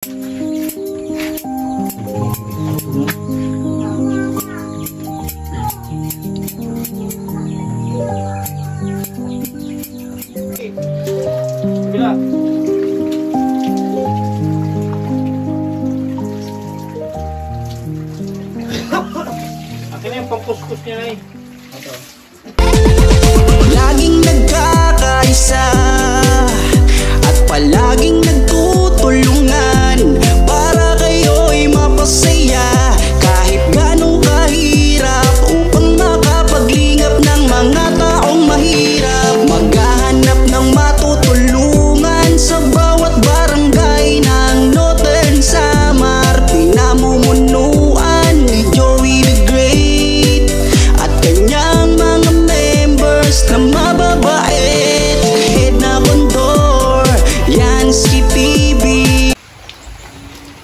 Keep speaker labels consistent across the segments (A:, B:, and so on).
A: Bila. Akin yung pangkuskus niya na eh.
B: Laging nagkakaisa at palaging nagtutulungan para kayo'y mapasaya kahit ganong kahirap upang makapaglingap ng mga taong mahirap. Maghahanap ng matutulungan sa bawat barangay ng Northern Samar. Pinamumunuan ni Joey the Great at kanyang mga members na mababait. Head na kondor, yan si TV.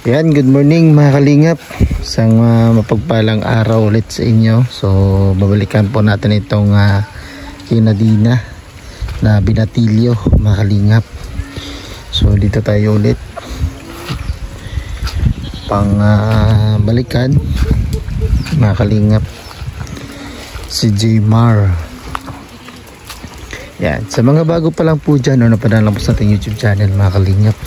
C: Yan, good morning mga kalingap. Isang mapagpalang araw ulit sa inyo. So babalikan po natin itong kinadina na binatilyo mga kalingap. So dito tayo ulit pang balikan mga kalingap si Jmar. Yan, sa mga bago pa lang po dyan o napadaan lang po sa ating YouTube channel mga kalingap,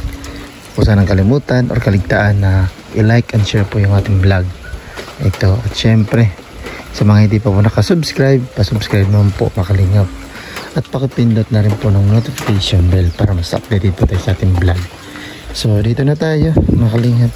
C: huwag sanang kalimutan or kaligtaan na i-like and share po yung ating vlog ito. At syempre sa mga hindi pa po nakasubscribe, pasubscribe naman po mga kalingap at pakipindot na rin po ng notification bell para mas updated po tayo sa ating vlog. So dito na tayo mga kalingap.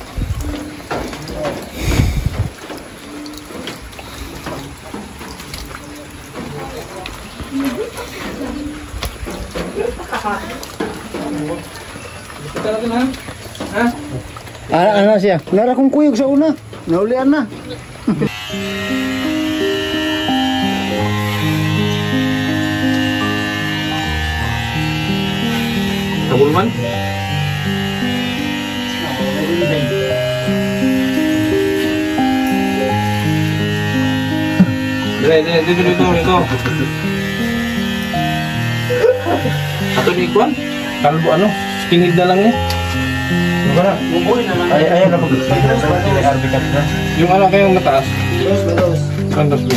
D: Ano siya? Lara kong kuyog sa una. Naulian na.
A: Kabulman? Dito. Ato ni Kwan? Kalbo ano? Skinhead na lang eh.
D: Ayaw na mag-arbikat.
A: Yung ano kayong mataas? Kandos ba?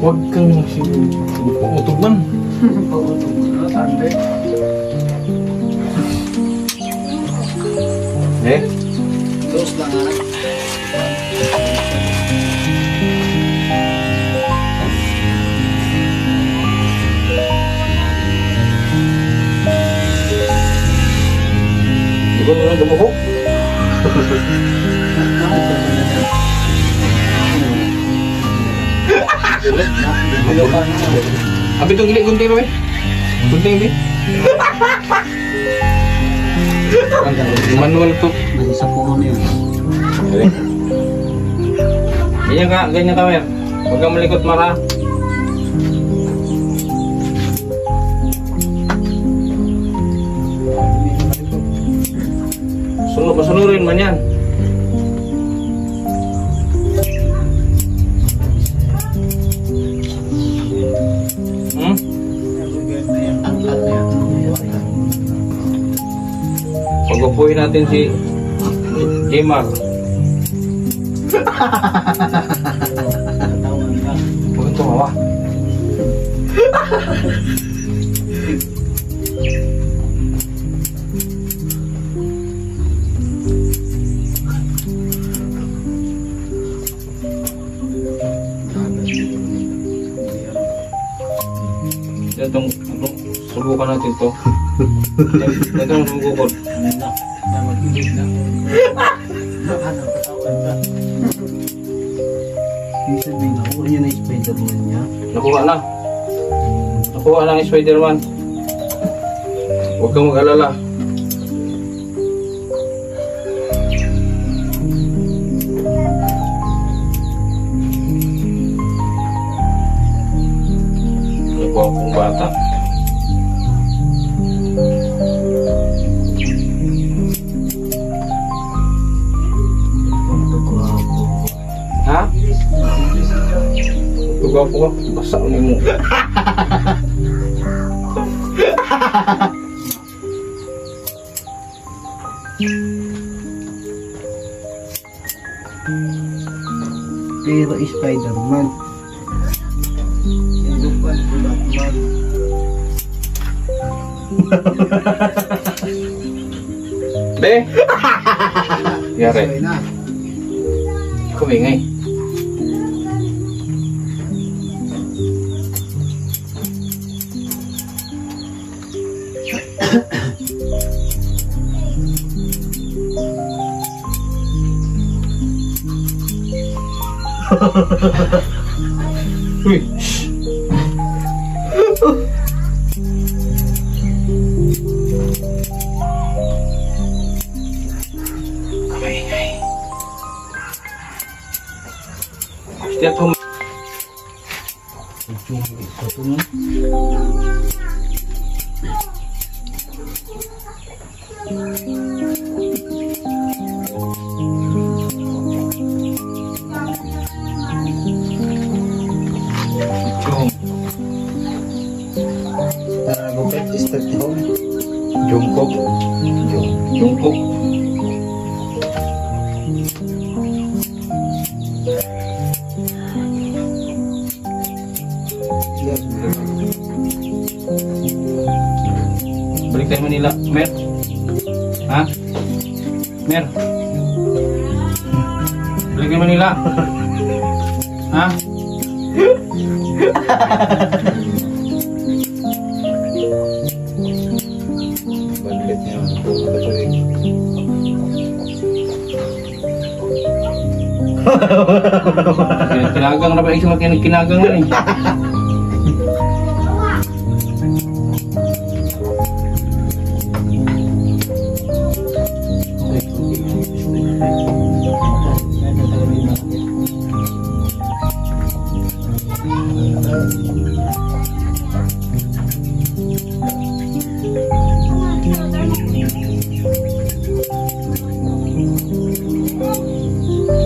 A: Huwag kang utog man. Eh?
D: Dos lang ha.
A: Ikaw na lang dumukok? Abi itong gili, gunting ba? Gunting ba? Manual to.
D: Nasa sa puno yun.
A: Ganyan ka, Mer. Huwag kang malikot, Mara. Pasunurin man yan. Pag-upuhin natin si Jmar. Huwag kang tumawa. Itong subukan natin to. Ito ang sumugukod.
D: Nakuha niya na Spider-Man niya.
A: Nakuha na. Nakuha na ang Spider-Man. Huwag kang mag-alala. Nakuha akong bata. Ha? Lugaw po ka. Basa mo mo.
D: Pero Spider-Man. Yung lupan ko Batman.
A: Be! Yari.
D: Sorry na.
A: Kumingay. Uy! Shh! Kumingay. Setiap home.
D: Gupit, start home.
A: Jungkook. Jungkook. Balik tayo Manila. Mer? Ha? Mer? Balik tayo Manila. Ha? Balik niya. Kinagang na ba yung mga kinagang na eh.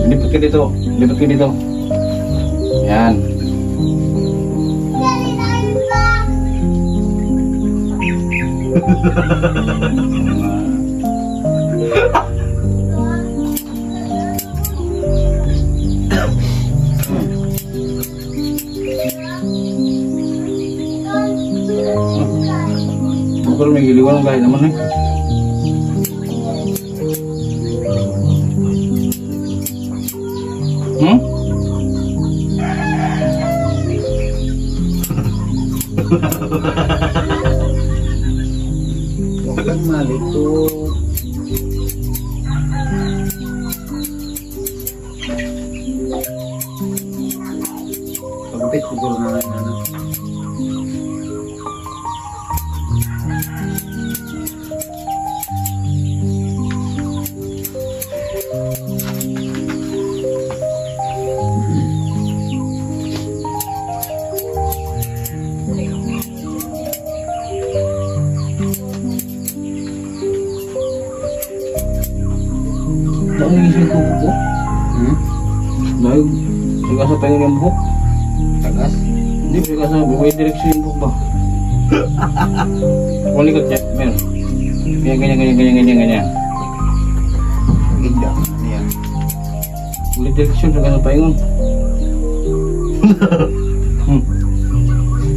A: Lipat ka dito. Lipat ka dito. Yan. Pero may giliwan ng bahay naman eh. Hmm?
D: Huwag kang malito. Pagupit siguro na ano.
A: Nakigising ko buhok. Nagasa pa yung buhok.
D: Tagas.
A: Hindi, nagasa may direksyon yung buhok ba? Kumalikot niya, meron. Ganyan.
D: Ganda. Ano yan?
A: May direksyon, nagasa pa yung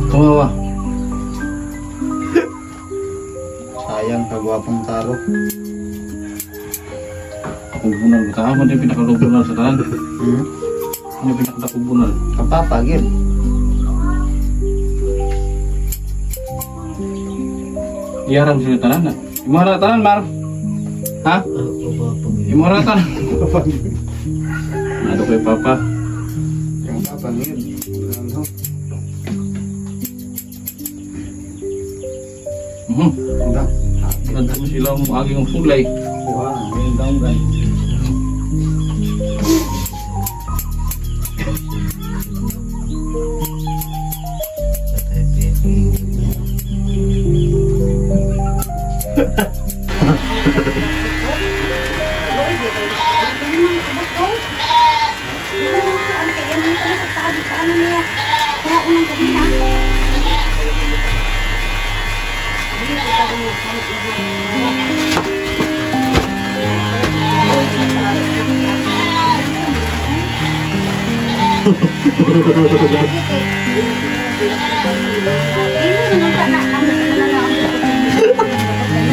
A: tumawa.
D: Sayang, kagwapong taro.
A: Kubunan ko tayo, ano yung pinakalubunan sa tanan? Ano yung pinakakubunan?
D: Kapapagil.
A: Iyaram sila tanan na. Imara tanan, Mar? Ha? Imara tanan. Ano ko yung papa?
D: Kapapagil. Ano? Wala.
A: Ganda mo sila ang aging sulay.
D: Wah, yung daungan.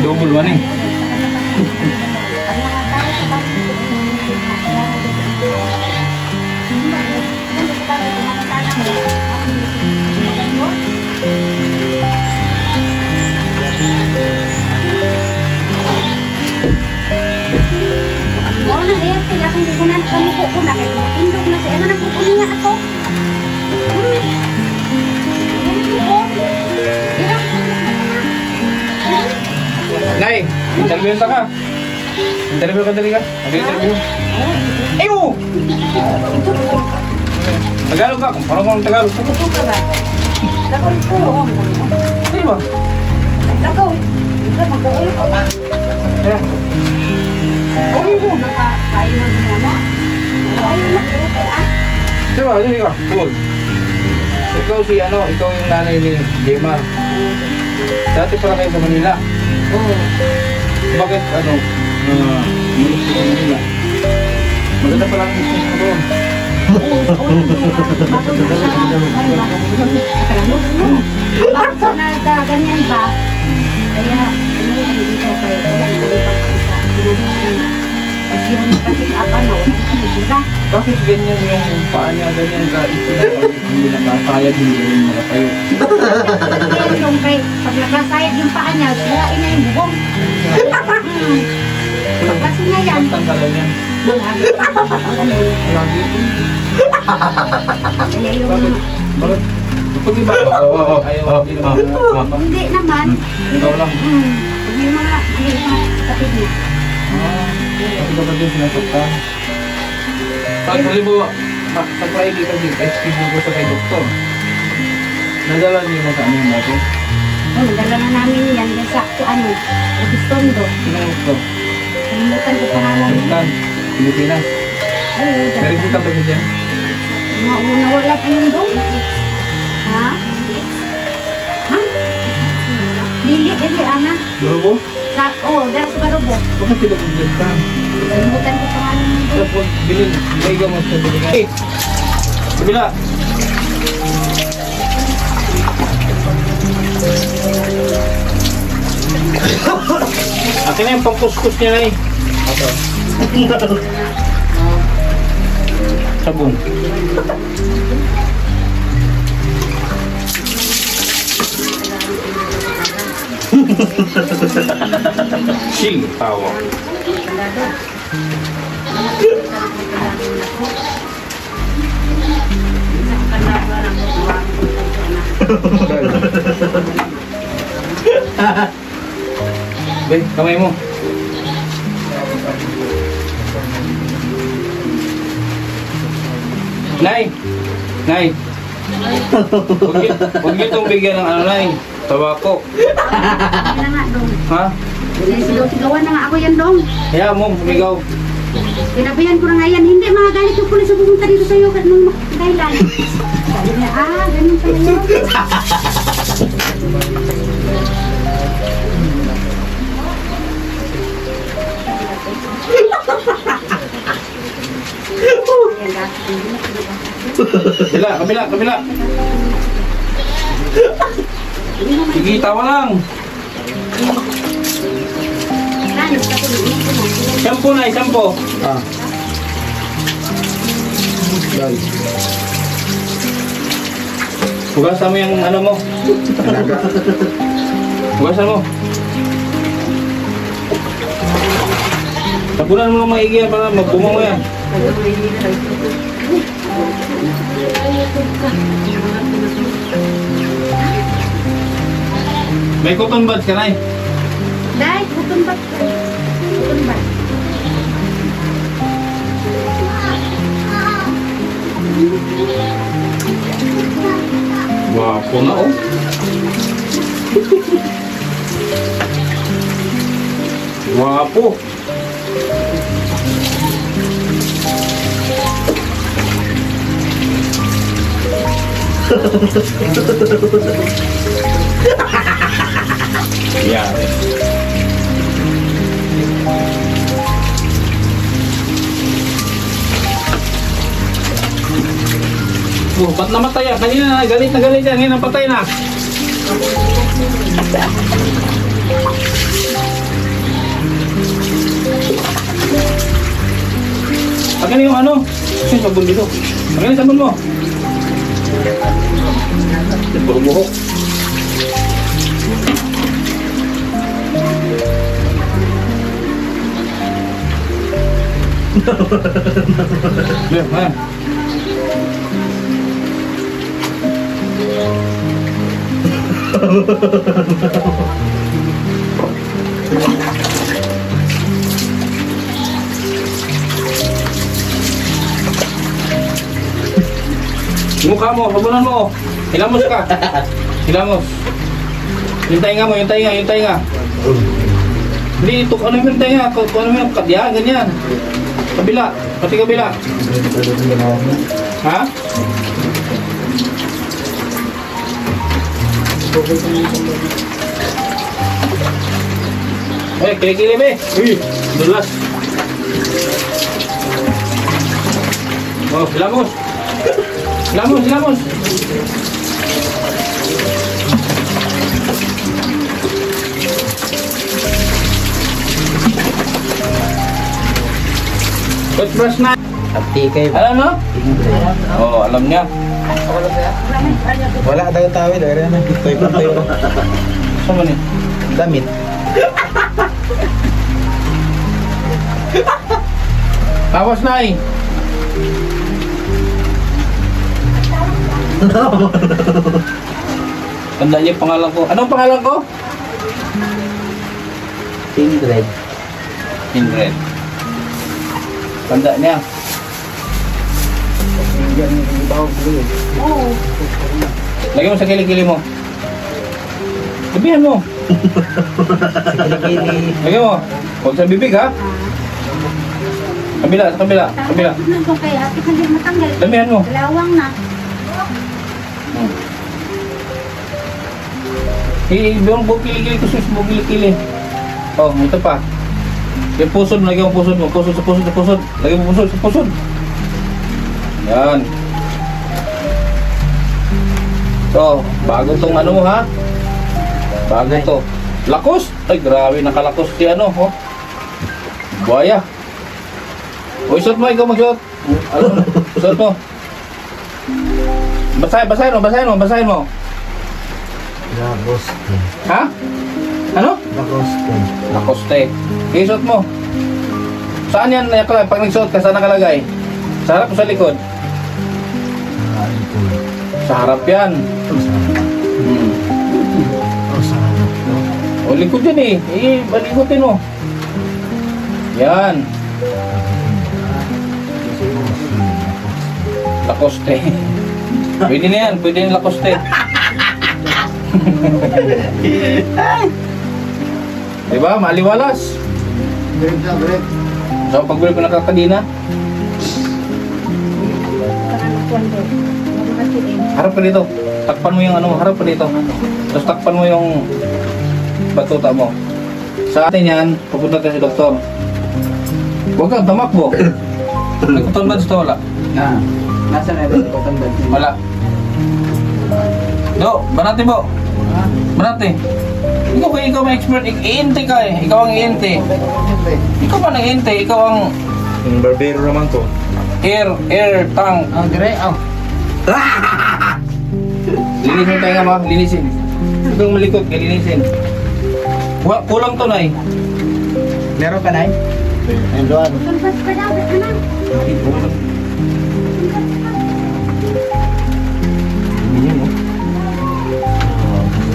A: Double one eh.
E: Oo na, ayan, sila kung gugunan kami ko na kayo. Tindog na siya. Ano na kukunin nga ako?
A: Nay, interview ka. Interview ka dali ka. Mag-interview. Ayo! Tagalog ka. Parang kung Tagalog.
E: Ito ka ba? Lakaw ito.
A: Di ba?
E: Lakaw. Ito, mag-uwi ko ba?
A: Ayan.
E: Uwi mo. Kain mo muna. Kain mo.
A: Di ba? Dali ka. Good. Ikaw si ano, ikaw yung nanay ni Jemar. Dati pala kayo sa Manila.
E: Oo.
A: Bakit ano, mulis sa Manila? Maganda pala ang business mo doon.
E: Bakit sa nagkaganyan ba? Kaya, dito kayo.
A: Bakit ganyan yung paa niya, ganyan ka, hindi nakasayad, hindi rin nakatayo.
E: Yung kay, pag nakasayad yung paa niya, sirain na yung bubong. Kasi na yan.
A: Bastang kala niya. Lagi.
E: Kaya yung
A: Bakit? Pag iba, ayaw,
E: hindi naman.
A: Ikaw lang.
E: Yung mga kapit niya.
A: Kasi kapag yung sinasaktan. Pag halimbawa, sa Friday kasi, excuse ko sa kay doktor. Nadala niyo mo sa ano yung moto?
E: Oh, dala na namin yan sa ano, Registondo.
A: Sino yung doktor?
E: Kalimutan ko pangalan.
A: Pilipinas. Pilipinas.
E: Ay,
A: May resulta ba siya?
E: mga una wala pa yung dong. Ha? Ha? Lili, ana.
A: Durubo?
E: Dahil sa Barubo.
A: Bakit sila kong ka?
E: Kalimutan ko pangalan yung dong.
A: Tapos, binigay mo sa binigay. Eh! Kabila! Akin na yung pangkuskus niya na eh. Sabon. Chill power. Ben, kamay mo. Nay! Nay! Huwag niyo itong bigyan ng ano, Nay. Tabako.
E: Kaya na nga dong.
A: Ha?
E: Sigaw-sigawan na nga ako yan dong.
A: Kaya mo, sumigaw.
E: Sinabihan ko na nga yan. Hindi, mga galit yung pulis na pumunta dito sa'yo nung Thailand. Sabi niya, ganun pala yun.
A: Kabila, kabila. Sige, tawa lang. Sampo na, sampo.
D: Guys.
A: Hugasan mo yung ano mo.
D: Talaga.
A: Hugasan mo. Tapunan mo ng maigi yan para magbunga mo yan. May cotton buds ka na eh.
E: Dahil, butong bat ko. Butong bat.
A: Wapo na oh. Wapo. Yan. Oh, ba't namatay yan? Kanina na galit yan. Ngayon napatay na. Akin yung ano? Kasi sabon dito. Akin yung sabon mo. Puro buhok. Ha? Mukha mo, sabunan mo. Hilamos ka. Hilamos. Yung tainga mo, yung tainga. Hindi, ito, ano yung tainga? Kung ano yung kadya, ganyan. Kabila, pati kabila. Ha? Eh, kili-kili be. Uy, dulas. Oh, hilamos. Hilamos. Toothbrush na.
D: Aptikay.
A: Alam no? Oo, alam niya.
D: Wala daw tawid. Dari na. Pantay mo.
A: Saan man eh?
D: Damit.
A: Awas na eh. Tanda niya yung pangalan ko. Anong pangalan ko?
D: Ingrid.
A: Ingrid. Tanda niya. Lagyan mo sa kilikili mo. Sabihan mo. Lagyan mo. Huwag sa bibig ha. Kabila.
E: Tignan ko kaya, ati hindi matanggal.
A: Damihan mo.
E: Lawang na.
A: Doon mo kilikili ko sus mo kilikili. Oh, ito pa. Yung pusod, lagyan mo pusod mo. Pusod. Lagyan mo pusod sa pusod. Yan. So, bago tong ano mo ha. Bago to. Lakos. Ay, grabe, nakalakos si ano. Oh. Buhaya. O, isot mo, ikaw mag-isot. Ano? Isot mo. Basahin mo.
D: Lagoste.
A: Ha? Ano?
D: Lagoste.
A: Lakoste. Isot mo. Saan yan nakalagay? Pag nagsuot ka, saan nakalagay? Sa harap o sa likod? Sa harap yan. O likod yan eh. Balikotin mo. Yan. Lakoste. Pwede na yan. Pwede na Lakoste. Diba? Maliwalas.
D: Direct.
A: So, pagbuli ko nakakadina. Harap pa dito. Takpan mo yung ano, harap pa dito. Tapos takpan mo yung batuta mo. Sa atin yan, pupunta tayo sa doktor. Huwag kang tamakbo. Nagkutong ba dito? Wala.
D: Nasa na rin ipatang bad?
A: Wala. Do, banati mo. Banati. Ikaw may expert. I-ente ka eh. Ikaw ang i-ente. Ikaw pa nag-ente. Ikaw ang
D: Yung barbero naman to.
A: air tank.
D: Dire.
A: Linisin tayo nga ma. Linisin. Ikaw malikot. Kaya linisin. Kulang to na eh.
D: Meron ka na eh? Ayun doon.
E: Tulpas pa daw, ano?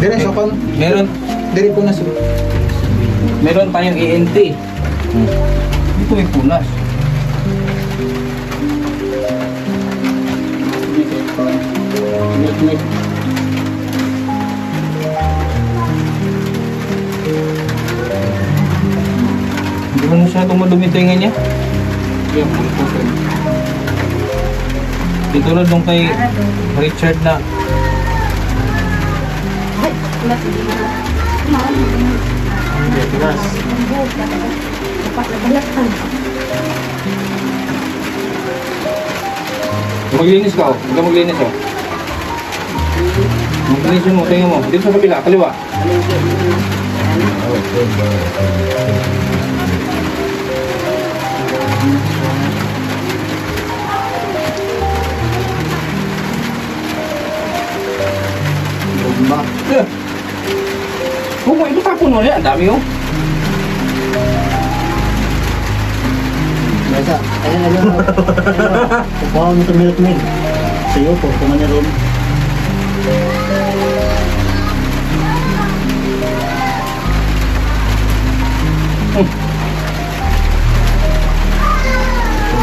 D: Dire, sokon. Dire po na sila.
A: Meron tayong ENT. Dito may punas. Hindi mo masyadong madumi tinga niya. Dito na doon kay Richard na
E: Ay, ulat.
A: Maglinis ka, oh. Huwag ka maglinis, oh. Maglinis mo, tingin mo. Dito sa kabila, kaliwa. Yeah. Kung mo, ito tapon mo yan. Ang dami, oh.
D: Nasa, ayun. Kukuha mo ito milk. Sa'yo po, kung ano rin.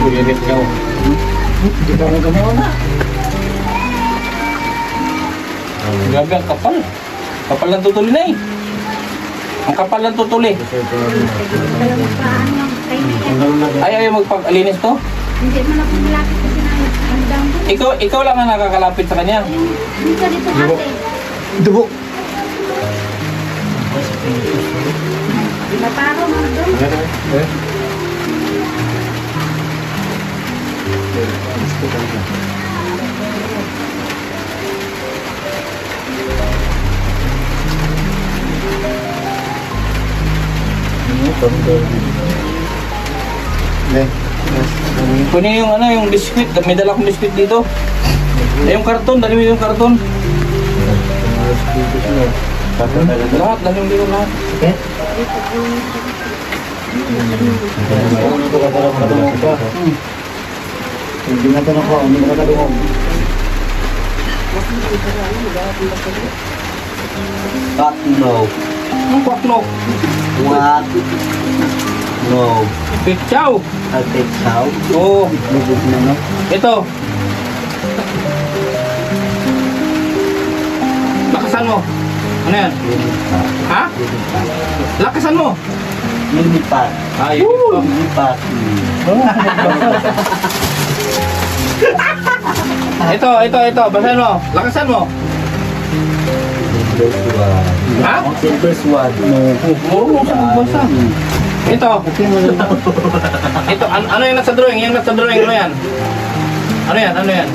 A: Bulilit ka, oh.
D: Di ba na ganoon?
A: Grabe, ang kapal. Kapal ng tutuli na, eh. Ang kapal ng tutuli. Ayaw magpag-alinis to?
E: Hindi man ako malapit kasi na
A: Ikaw lang ang nakakalapit sa kanya.
E: dito ate.
D: Dugo.
E: Naparo mo doon.
A: Kunin yung yung biscuit. May dala akong biscuit dito. Yung karton, dali mo yung karton. Lahat, dali mo dito lahat.
D: Hindi na tanong ko, hindi na kadungog.
C: No.
A: Ang kwakno.
C: What? No.
A: Pitsaw.
C: I'll take chow.
A: Oo.
D: Lubog na no?
A: Ito. Lakasan mo. Ano yan? Ha? Lakasan mo.
C: Lilipat.
A: Ayun.
C: Lilipat.
A: Ito. Basahin mo. Lakasan mo.
C: Silver swan.
A: Ha?
C: Silver swan.
A: Marunong sa magbasa. Ito. Ito. Ano yung nasa drawing? Yung nasa drawing. Ano yan? Ano yan?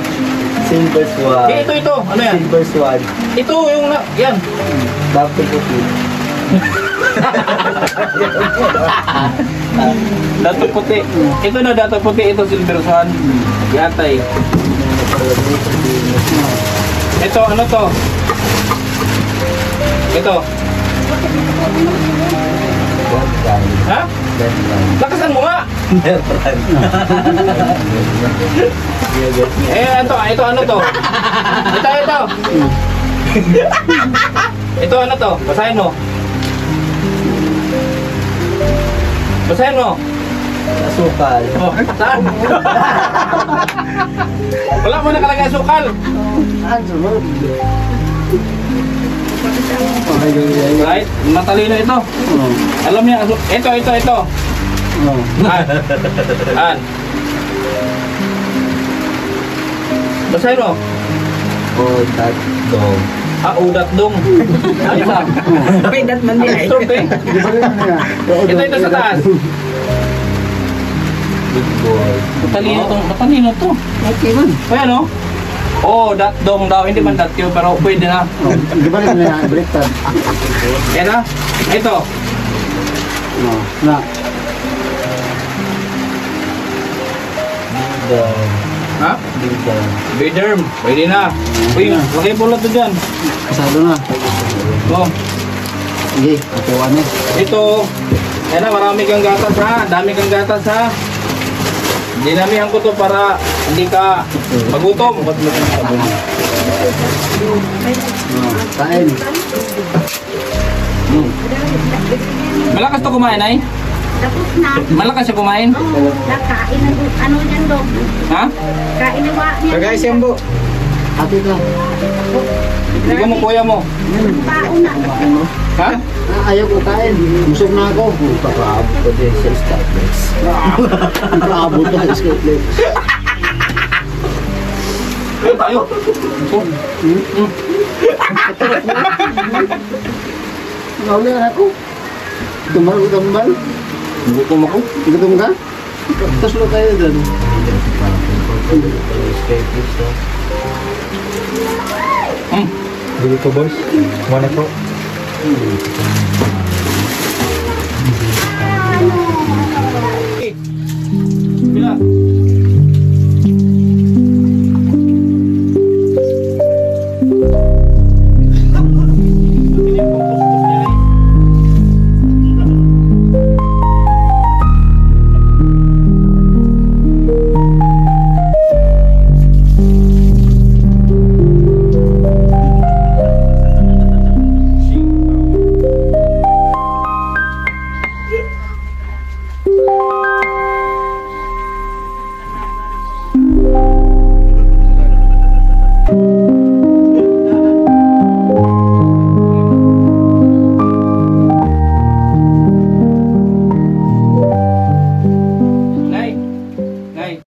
C: Silver swan.
A: Ito. Ano yan?
C: Silver swan.
A: Ito yung yan.
C: Dapper puti.
A: Dato puti. Ito na dato puti. Ito silver swan. Yatay. Ito, ano to? Ito. Ha? Lakasan mo nga. Ito ano to? Ito. Ito ano to? Basahin mo.
C: Asukal.
A: Oh, saan? Wala mo nakalagay sukal. Right? Matalino ito. Alam niya, ito. An. Basahin mo.
C: Udat dong.
A: Udat dong. Ano isa?
F: Pwede man din ay.
A: Ito sa taas.
C: Big boy.
A: Matalino to.
D: Okay man.
A: Kaya no? Dat dong daw. Hindi man dat yun, pero pwede na.
D: Di ba rin na baliktad?
A: Kaya na? Ito.
D: Na.
C: Bidang.
A: Ha?
C: Bidang.
A: Biderm. Pwede na. Uy, lagay pula to dyan.
D: Kasado na.
A: Oh.
D: Sige, kukuha na.
A: Ito. Kaya na, marami kang gatas ha. Dami kang gatas ha. Dinamihan ko to para hindi ka magutom.
D: Kain.
A: Malakas to kumain ay?
E: Tapos na.
A: Malakas siya kumain?
E: Oo, kain na doon. Ano yan doon?
A: Ha?
E: Kain na ba niya?
F: Kagay siyang bu.
D: Ate ka.
A: Hindi mo kuya mo.
E: Baon na.
A: Ha?
D: Ayaw ko kain. Busog na ako.
C: Pakaabot ko din sa Starbucks.
D: Nakaabot na sa skate.
A: Ayun tayo.
D: Nauli na ako.
C: Tumbal?
A: Gutom ako.
C: Gutom ka? Tapos lo tayo dyan.
A: Hmm.
C: Dito boys. Mana po?